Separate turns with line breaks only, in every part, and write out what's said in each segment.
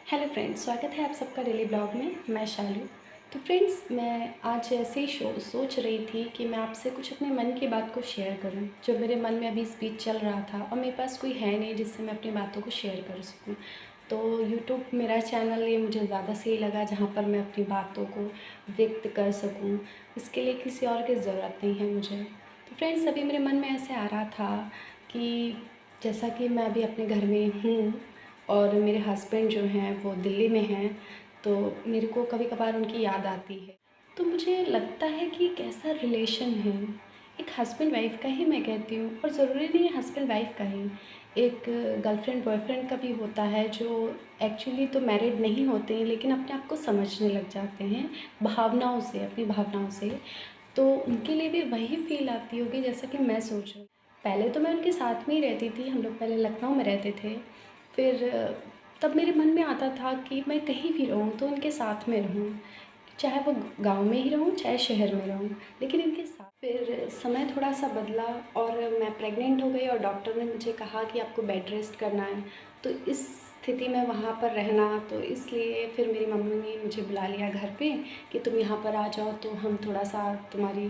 Hello friends, स्वागत है आप सबका डेली ब्लॉग में। मैं शालू। तो फ्रेंड्स, मैं आज ऐसे ही सोच रही थी कि मैं आपसे कुछ अपने मन की बात को शेयर करूं, जो मेरे मन में अभी स्पीच चल रहा था और मेरे पास कोई है नहीं जिससे मैं अपनी बातों को शेयर कर सकूं। तो यूट्यूब मेरा चैनल ये मुझे ज़्यादा सही लगा, जहां पर मैं अपनी बातों को व्यक्त कर सकूँ। इसके लिए किसी और की ज़रूरत नहीं है मुझे। तो फ्रेंड्स, अभी मेरे मन में ऐसे आ रहा था कि जैसा कि मैं अभी अपने घर में हूँ और मेरे हस्बैंड जो हैं वो दिल्ली में हैं, तो मेरे को कभी कभार उनकी याद आती है। तो मुझे लगता है कि कैसा रिलेशन है, एक हस्बैंड वाइफ का ही मैं कहती हूँ, और ज़रूरी नहीं है हस्बैंड वाइफ का ही, एक गर्लफ्रेंड बॉयफ्रेंड का भी होता है, जो एक्चुअली तो मैरिड नहीं होते हैं लेकिन अपने आप को समझने लग जाते हैं भावनाओं से, अपनी भावनाओं से। तो उनके लिए भी वही फील आती होगी जैसा कि मैं सोच रही हूँ। पहले तो मैं उनके साथ में ही रहती थी, हम लोग पहले लखनऊ में रहते थे। फिर तब मेरे मन में आता था कि मैं कहीं भी रहूँ तो उनके साथ में रहूँ, चाहे वो गांव में ही रहूँ चाहे शहर में रहूँ, लेकिन इनके साथ। फिर समय थोड़ा सा बदला और मैं प्रेग्नेंट हो गई और डॉक्टर ने मुझे कहा कि आपको बेड रेस्ट करना है। तो इस स्थिति में वहाँ पर रहना, तो इसलिए फिर मेरी मम्मी ने मुझे बुला लिया घर पे कि तुम यहाँ पर आ जाओ तो हम थोड़ा सा तुम्हारी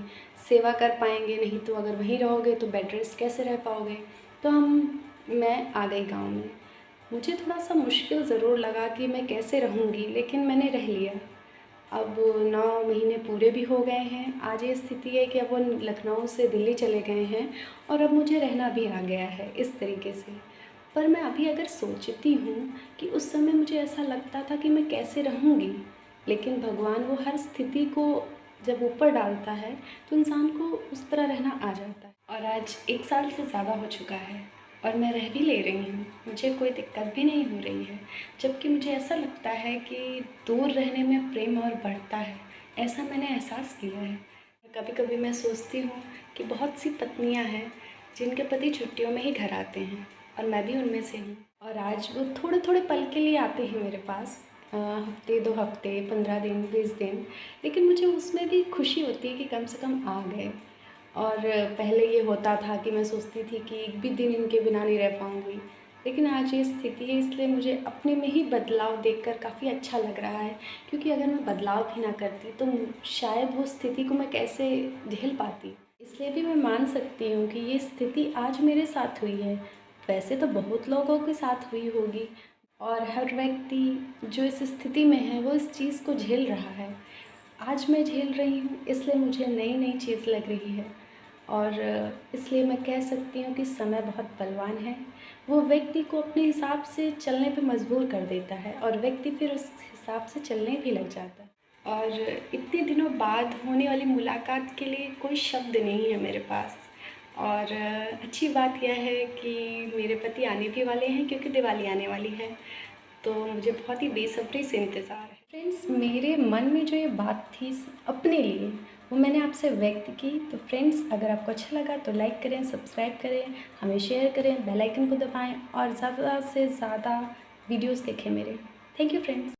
सेवा कर पाएंगे, नहीं तो अगर वहीं रहोगे तो बेड रेस्ट कैसे रह पाओगे। तो मैं आ गई गाँव में। मुझे थोड़ा सा मुश्किल ज़रूर लगा कि मैं कैसे रहूँगी, लेकिन मैंने रह लिया। अब 9 महीने पूरे भी हो गए हैं। आज ये स्थिति है कि अब वो लखनऊ से दिल्ली चले गए हैं और अब मुझे रहना भी आ गया है इस तरीके से। पर मैं अभी अगर सोचती हूँ कि उस समय मुझे ऐसा लगता था कि मैं कैसे रहूँगी, लेकिन भगवान वो हर स्थिति को जब ऊपर डालता है तो इंसान को उस तरह रहना आ जाता है। और आज 1 साल से ज़्यादा हो चुका है और मैं रह भी ले रही हूँ, मुझे कोई दिक्कत भी नहीं हो रही है। जबकि मुझे ऐसा लगता है कि दूर रहने में प्रेम और बढ़ता है, ऐसा मैंने एहसास किया है। कभी कभी मैं सोचती हूँ कि बहुत सी पत्नियाँ हैं जिनके पति छुट्टियों में ही घर आते हैं, और मैं भी उनमें से हूँ। और आज वो थोड़े थोड़े पल के लिए आते हैं मेरे पास, हफ्ते 2 हफ्ते 15 दिन 20 दिन, लेकिन मुझे उसमें भी खुशी होती है कि कम से कम आ गए। और पहले ये होता था कि मैं सोचती थी कि एक भी दिन इनके बिना नहीं रह पाऊँगी, लेकिन आज ये स्थिति है, इसलिए मुझे अपने में ही बदलाव देखकर काफ़ी अच्छा लग रहा है। क्योंकि अगर मैं बदलाव भी ना करती तो शायद वो स्थिति को मैं कैसे झेल पाती। इसलिए भी मैं मान सकती हूँ कि ये स्थिति आज मेरे साथ हुई है, वैसे तो बहुत लोगों के साथ हुई होगी, और हर व्यक्ति जो इस स्थिति में है वो इस चीज़ को झेल रहा है। आज मैं झेल रही हूँ, इसलिए मुझे नई नई चीज़ लग रही है। और इसलिए मैं कह सकती हूँ कि समय बहुत बलवान है। वो व्यक्ति को अपने हिसाब से चलने पे मजबूर कर देता है और व्यक्ति फिर उस हिसाब से चलने भी लग जाता है। और इतने दिनों बाद होने वाली मुलाकात के लिए कोई शब्द नहीं है मेरे पास। और अच्छी बात यह है कि मेरे पति आने भी वाले हैं, क्योंकि दिवाली आने वाली है, तो मुझे बहुत ही बेसब्री से इंतज़ार है। फ्रेंड्स, मेरे मन में जो ये बात थी अपने लिए, वो मैंने आपसे व्यक्त की। तो फ्रेंड्स, अगर आपको अच्छा लगा तो लाइक करें, सब्सक्राइब करें, हमें शेयर करें, बेल आइकन को दबाएं और ज़्यादा से ज़्यादा वीडियोस देखें मेरे। Thank you friends.